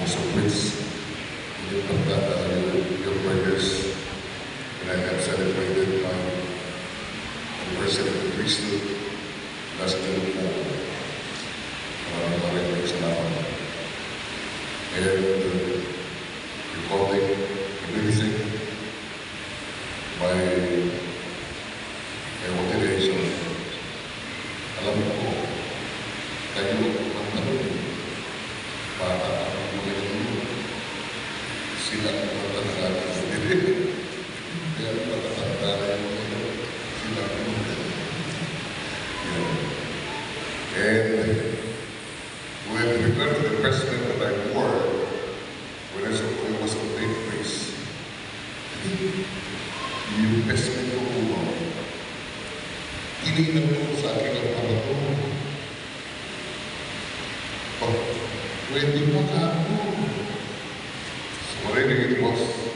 Office of Wits, your prayers, and I have celebrated my anniversary of the priesthood last June 4. Maraming salamat. And recalling everything, my ordination, alam ko, tayo ang tanong, bata ang mga sila ang mga tanong sendiri. Kaya matatanda na yung sila ang mga And with regard to the president that I wore, when I was a big priest, yung investment ko po, tinignan ko sa akin ang mga ito. Pwede pa ka ako. So, marinig it was